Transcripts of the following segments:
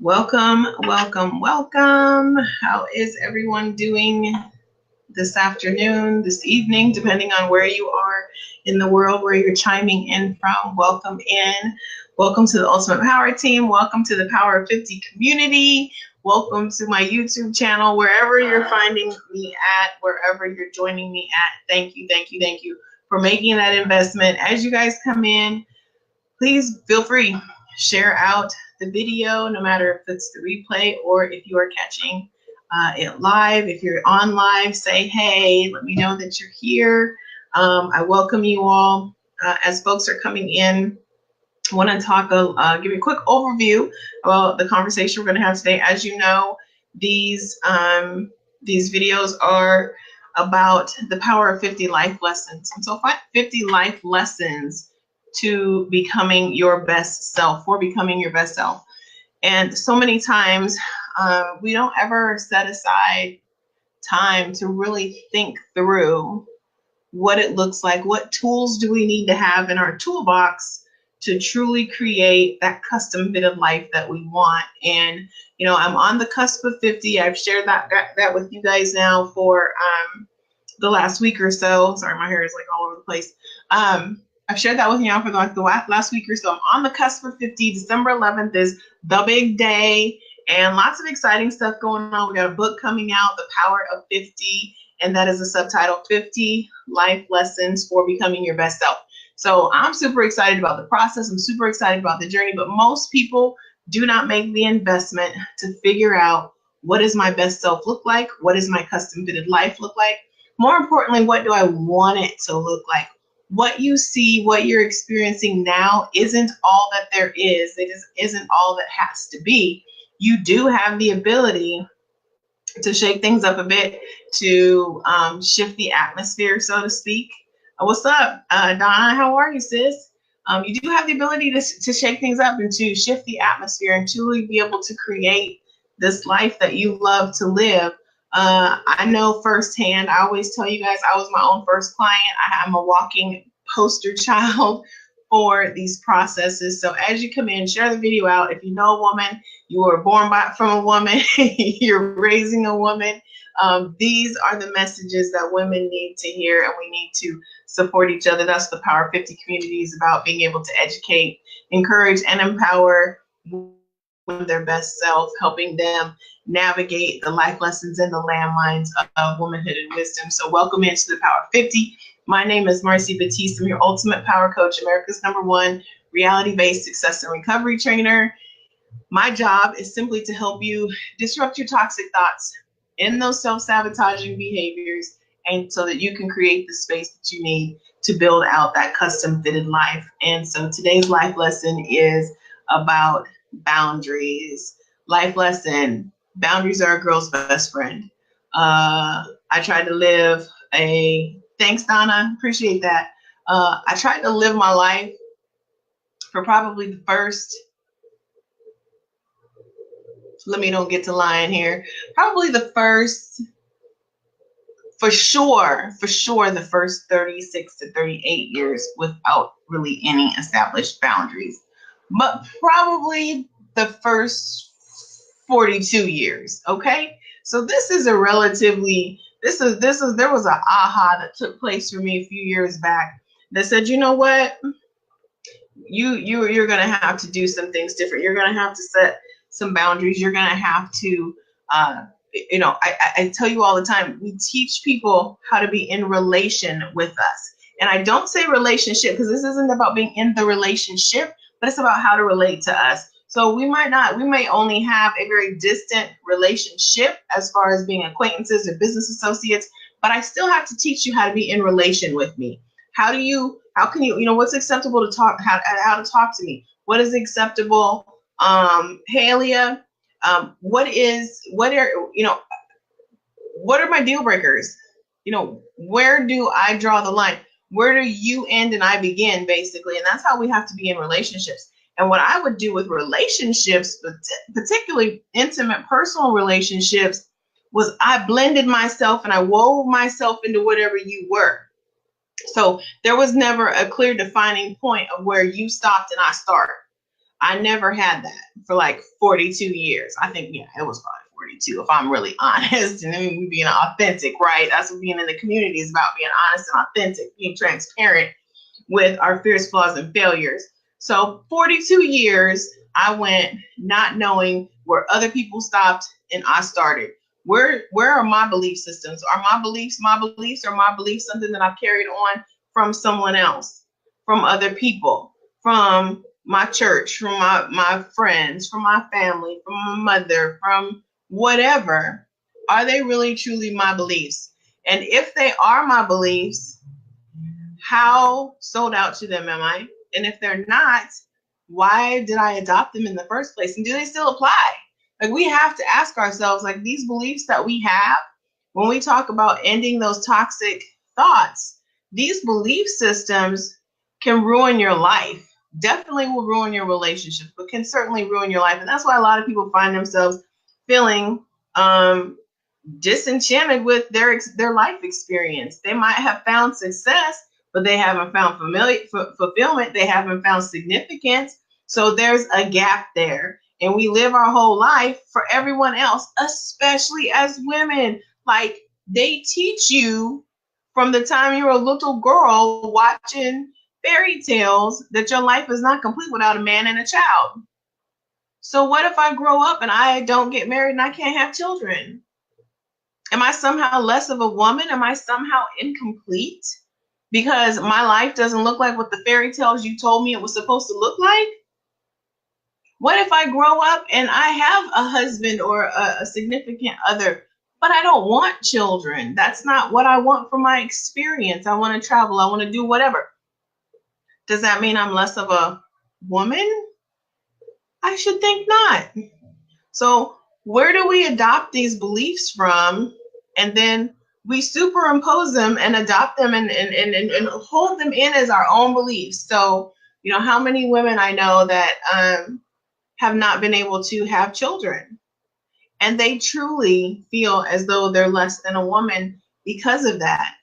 Welcome, welcome, welcome. How is everyone doing this afternoon, this evening, depending on where you are in the world, where you're chiming in from? Welcome in. Welcome to the Ultimate Power Team. Welcome to the Power of 50 community. Welcome to my YouTube channel, wherever you're finding me at, wherever you're joining me at. Thank you, thank you, thank you for making that investment. As you guys come in, please feel free, share out the video, no matter if it's the replay or if you are catching it live. If you're on live, say hey, let me know that you're here. I welcome you all. As folks are coming in, I want to talk, give you a quick overview about the conversation we're going to have today. As you know, these videos are about the power of 50 life lessons. And so 50 life lessons to becoming your best self, for becoming your best self. And so many times we don't ever set aside time to really think through what it looks like. What tools do we need to have in our toolbox to truly create that custom fitted life that we want? And, you know, I'm on the cusp of 50. I've shared that with you guys now for the last week or so. Sorry, my hair is like all over the place. I've shared that with you now for the last week or so. I'm on the cusp of 50. December 11th is the big day, and lots of exciting stuff going on. We got a book coming out, The Power of 50, and that is a subtitle, 50 Life Lessons for Becoming Your Best Self. So I'm super excited about the process. I'm super excited about the journey, but most people do not make the investment to figure out, what does my best self look like? What does my custom fitted life look like? More importantly, what do I want it to look like? What you see, what you're experiencing now isn't all that there is. It isn't all that has to be. You do have the ability to shake things up a bit, to shift the atmosphere, so to speak. What's up, Donna? How are you, sis? You do have the ability to shake things up and to shift the atmosphere and truly be able to create this life that you love to live. I know firsthand. I always tell you guys, I was my own first client. I'm a walking poster child for these processes. So as you come in, share the video out. If you know a woman, you were born from a woman, you're raising a woman. These are the messages that women need to hear, and we need to support each other. That's the Power 50 community is about, being able to educate, encourage, and empower their best self, helping them navigate the life lessons and the landmines of womanhood and wisdom. So welcome into the Power 50. My name is Marci Batiste. I'm your ultimate power coach, America's #1 reality-based success and recovery trainer. My job is simply to help you disrupt your toxic thoughts and those self-sabotaging behaviors, and so that you can create the space that you need to build out that custom fitted life. And so today's life lesson is about boundaries. Life lesson: boundaries are a girl's best friend. I tried to live thanks, Donna, appreciate that. I tried to live my life for probably the first, let me don't get to lying here, probably the first, for sure, the first 36 to 38 years without really any established boundaries. But probably the first 42 years, okay? So this is a relatively, there was an aha that took place for me a few years back that said, you know what? You're gonna have to do some things different. You're gonna have to set some boundaries. You're gonna have to, I tell you all the time, we teach people how to be in relation with us. And I don't say relationship because this isn't about being in the relationship, but it's about how to relate to us. So we may only have a very distant relationship as far as being acquaintances or business associates, but I still have to teach you how to be in relation with me. How can you, what's acceptable to talk, how to talk to me? What is acceptable? Hey, Aaliyah, what are my deal breakers? Where do I draw the line? Where do you end and I begin, basically? And that's how we have to be in relationships. And what I would do with relationships, particularly intimate personal relationships, was I blended myself and I wove myself into whatever you were. So there was never a clear defining point of where you stopped and I start. I never had that for like 42 years. I think, yeah, it was probably 42 if I'm really honest. And then we being authentic, right? That's what being in the community is about, being honest and authentic, being transparent with our fears, flaws, and failures. So 42 years, I went not knowing where other people stopped and I started. Where are my belief systems? Are my beliefs my beliefs, or my beliefs something that I've carried on from someone else, from other people, from my church, from my friends, from my family, from my mother, from whatever? Are they really truly my beliefs? And if they are my beliefs, how sold out to them am I? And if they're not, why did I adopt them in the first place? And do they still apply? Like, we have to ask ourselves, like, these beliefs that we have, when we talk about ending those toxic thoughts, these belief systems can ruin your life. Definitely will ruin your relationships, but can certainly ruin your life. And that's why a lot of people find themselves feeling disenchanted with their life experience. They might have found success, but they haven't found fulfillment. They haven't found significance. So there's a gap there. And we live our whole life for everyone else, especially as women. Like, they teach you from the time you're a little girl watching fairy tales that your life is not complete without a man and a child. So what if I grow up and I don't get married and I can't have children? Am I somehow less of a woman? Am I somehow incomplete because my life doesn't look like what the fairy tales you told me it was supposed to look like? What if I grow up and I have a husband or a significant other, but I don't want children? That's not what I want from my experience. I want to travel. I want to do whatever. Does that mean I'm less of a woman? I should think not. So where do we adopt these beliefs from? And then we superimpose them and adopt them and hold them in as our own beliefs. So, how many women I know that have not been able to have children, and they truly feel as though they're less than a woman because of that.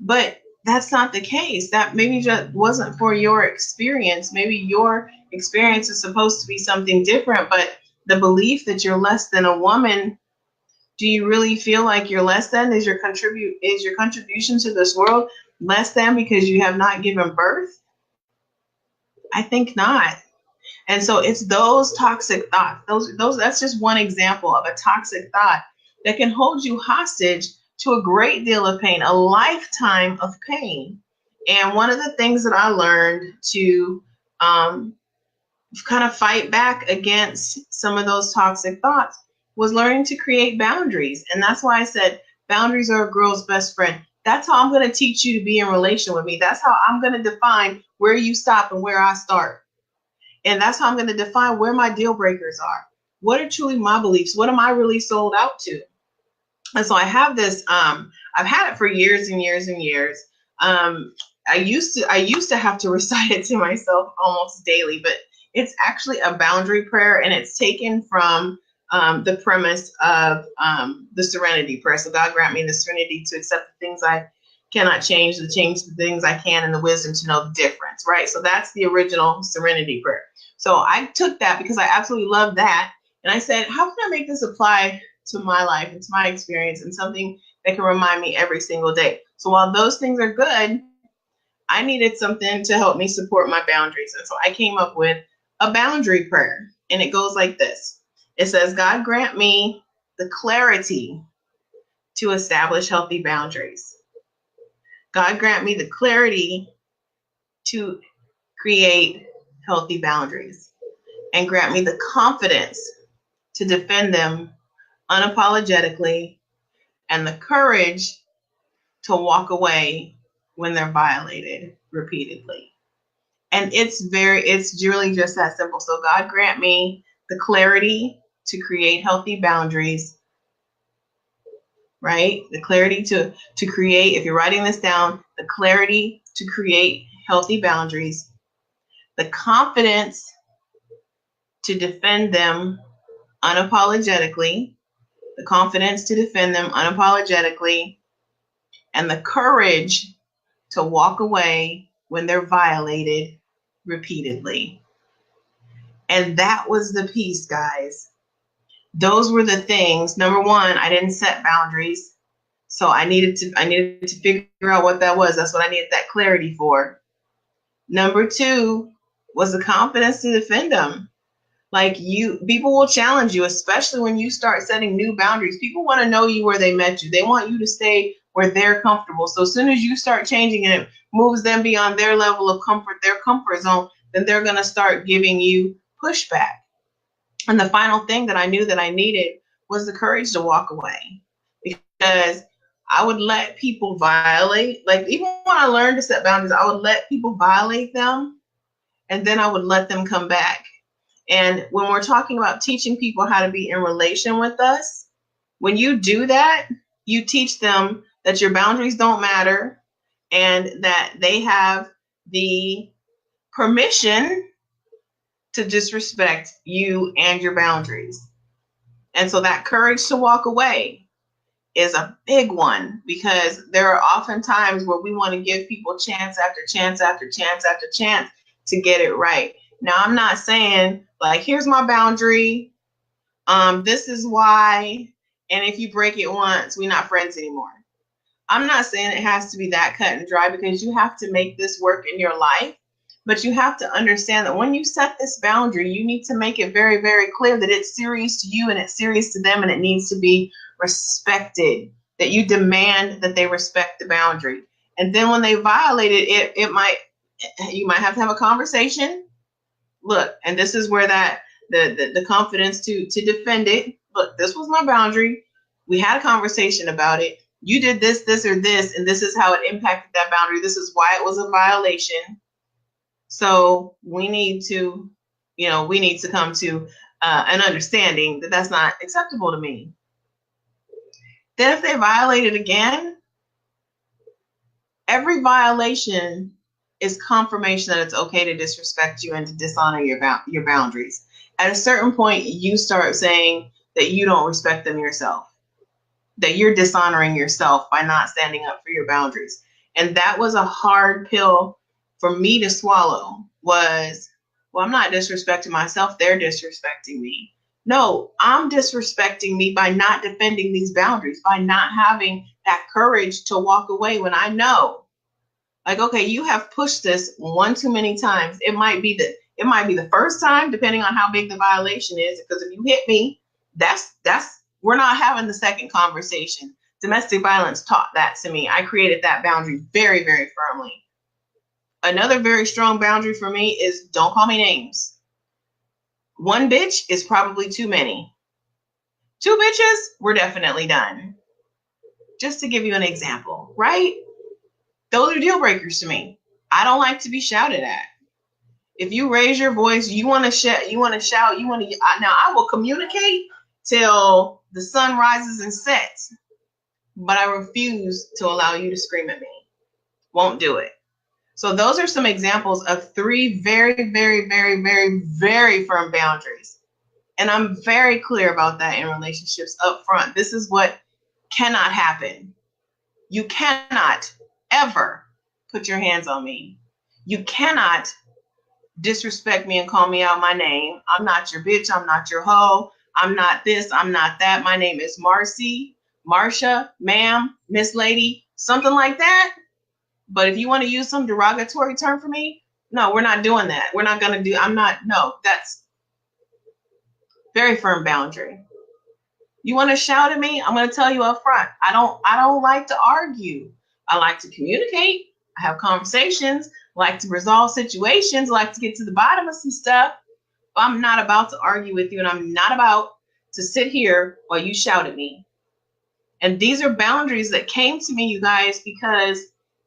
But that's not the case. That maybe just wasn't for your experience. Maybe your experience is supposed to be something different, but the belief that you're less than a woman, do you really feel like you're less than? Is your contribution to this world less than because you have not given birth? I think not. And so it's those toxic thoughts. Those that's just one example of a toxic thought that can hold you hostage to a great deal of pain, a lifetime of pain. And one of the things that I learned to kind of fight back against some of those toxic thoughts was learning to create boundaries. And that's why I said boundaries are a girl's best friend. That's how I'm going to teach you to be in relation with me. That's how I'm going to define where you stop and where I start. And that's how I'm going to define where my deal breakers are. What are truly my beliefs? What am I really sold out to? And so I have this, I've had it for years and years and years. I used to have to recite it to myself almost daily, but it's actually a boundary prayer, and it's taken from the premise of the serenity prayer. So God grant me the serenity to accept the things I cannot change, to change the things I can, and the wisdom to know the difference, right? So that's the original serenity prayer. So I took that because I absolutely love that. And I said, how can I make this apply to my life and to my experience, and something that can remind me every single day? So while those things are good, I needed something to help me support my boundaries. And so I came up with a boundary prayer. And it goes like this. It says, God grant me the clarity to establish healthy boundaries. God grant me the clarity to create healthy boundaries, and grant me the confidence to defend them unapologetically, and the courage to walk away when they're violated repeatedly. And it's really just that simple. So God grant me the clarity to create healthy boundaries, right? The clarity to create, if you're writing this down, the clarity to create healthy boundaries, the confidence to defend them unapologetically, and the courage to walk away when they're violated repeatedly. And that was the piece, guys. Those were the things. Number one, I didn't set boundaries. So I needed to figure out what that was. That's what I needed that clarity for. Number two was the confidence to defend them. Like, people will challenge you, especially when you start setting new boundaries. People want to know you where they met you. They want you to stay where they're comfortable. So as soon as you start changing and it moves them beyond their level of comfort, their comfort zone, then they're going to start giving you pushback. And the final thing that I knew that I needed was the courage to walk away, because I would let people violate, like, even when I learned to set boundaries, I would let people violate them, and then I would let them come back. And when we're talking about teaching people how to be in relation with us, when you do that, you teach them that your boundaries don't matter and that they have the permission to disrespect you and your boundaries. And so that courage to walk away is a big one, because there are often times where we want to give people chance after chance after chance after chance to get it right. Now, I'm not saying, like, here's my boundary. This is why. And if you break it once, we're not friends anymore. I'm not saying it has to be that cut and dry, because you have to make this work in your life. But you have to understand that when you set this boundary, you need to make it very, very clear that it's serious to you and it's serious to them, and it needs to be respected, that you demand that they respect the boundary. And then when they violate it, you might have to have a conversation. Look, and this is where that the confidence to defend it. Look, this was my boundary. We had a conversation about it. You did this, this, or this, and this is how it impacted that boundary. This is why it was a violation. So we need to come to an understanding that that's not acceptable to me. Then if they violate it again, every violation is confirmation that it's okay to disrespect you and to dishonor your boundaries. At a certain point, you start saying that you don't respect them yourself, that you're dishonoring yourself by not standing up for your boundaries. And that was a hard pill for me to swallow. Was, well, I'm not disrespecting myself, they're disrespecting me. No, I'm disrespecting me by not defending these boundaries, by not having that courage to walk away when I know, like, okay, you have pushed this one too many times. It might be the first time, depending on how big the violation is, because if you hit me, that's we're not having the second conversation. Domestic violence taught that to me. I created that boundary very, very firmly. Another very strong boundary for me is don't call me names. One bitch is probably too many. Two bitches, we're definitely done. Just to give you an example, right? Those are deal breakers to me. I don't like to be shouted at. If you raise your voice, you want to shout, now I will communicate till the sun rises and sets, but I refuse to allow you to scream at me. Won't do it. So those are some examples of 3 very, very, very, very, very firm boundaries. And I'm very clear about that in relationships up front. This is what cannot happen. You cannot ever put your hands on me. You cannot disrespect me and call me out my name. I'm not your bitch. I'm not your hoe. I'm not this. I'm not that. My name is Marci, Marsha, ma'am, Miss Lady, something like that. But if you want to use some derogatory term for me, no, we're not doing that. We're not going to do, that's very firm boundary. You want to shout at me? I'm going to tell you up front. I don't like to argue. I like to communicate. I have conversations, like to resolve situations, like to get to the bottom of some stuff. But I'm not about to argue with you, and I'm not about to sit here while you shout at me. And these are boundaries that came to me, you guys, because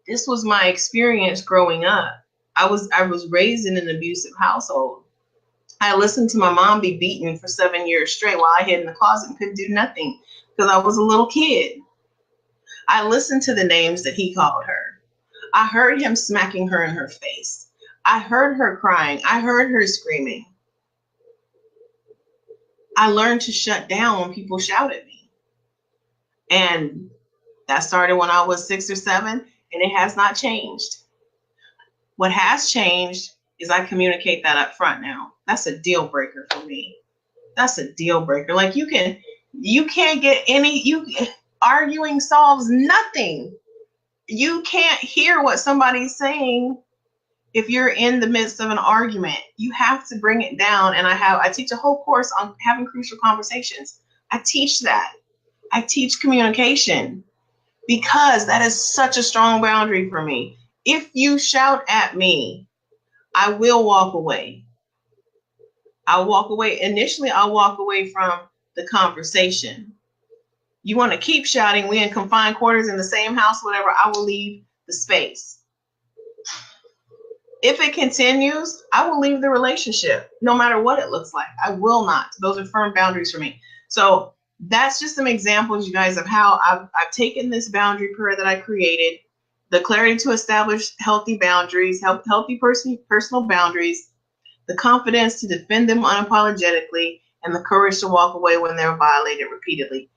this was my experience growing up. I was raised in an abusive household. I listened to my mom be beaten for 7 years straight while I hid in the closet and couldn't do nothing because I was a little kid. I listened to the names that he called her. I heard him smacking her in her face. I heard her crying. I heard her screaming. I learned to shut down when people shout at me. And that started when I was 6 or 7, and it has not changed. What has changed is I communicate that up front now. That's a deal breaker for me. That's a deal breaker. Like you can't get arguing solves nothing. You can't hear what somebody's saying if you're in the midst of an argument. You have to bring it down. And I teach a whole course on having crucial conversations. I teach that. I teach communication because that is such a strong boundary for me. If you shout at me, I will walk away. I'll walk away. Initially, I'll walk away from the conversation. You want to keep shouting, we in confined quarters in the same house, whatever, I will leave the space. If it continues, I will leave the relationship, no matter what it looks like. I will not. Those are firm boundaries for me. So that's just some examples, you guys, of how I've taken this boundary prayer that I created, the clarity to establish healthy boundaries, healthy personal boundaries, the confidence to defend them unapologetically, and the courage to walk away when they're violated repeatedly.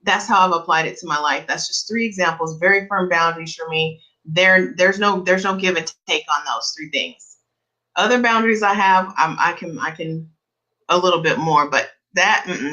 That's how I've applied it to my life. That's just 3 examples, very firm boundaries for me. There's no give and take on those 3 things. Other boundaries I have, I can a little bit more, but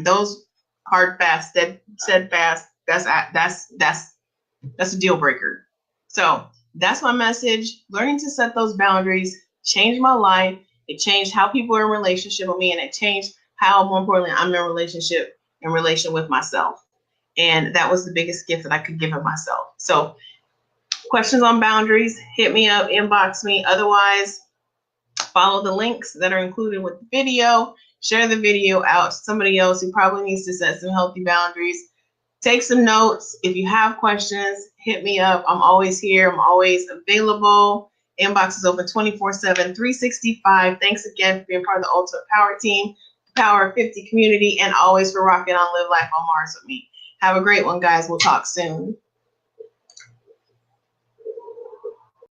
those hard, fast, steadfast, that's a deal breaker. So that's my message. Learning to set those boundaries changed my life. It changed how people are in relationship with me, and it changed how, more importantly, I'm in relation with myself. And that was the biggest gift that I could give of myself. So questions on boundaries, hit me up, inbox me. Otherwise, follow the links that are included with the video. Share the video out to somebody else who probably needs to set some healthy boundaries. Take some notes. If you have questions, hit me up. I'm always here. I'm always available. Inbox is open 24/7, 365. Thanks again for being part of the Ultimate Power Team, Power of 50 community, and always for rocking on Live Life on Mars with me. Have a great one, guys. We'll talk soon.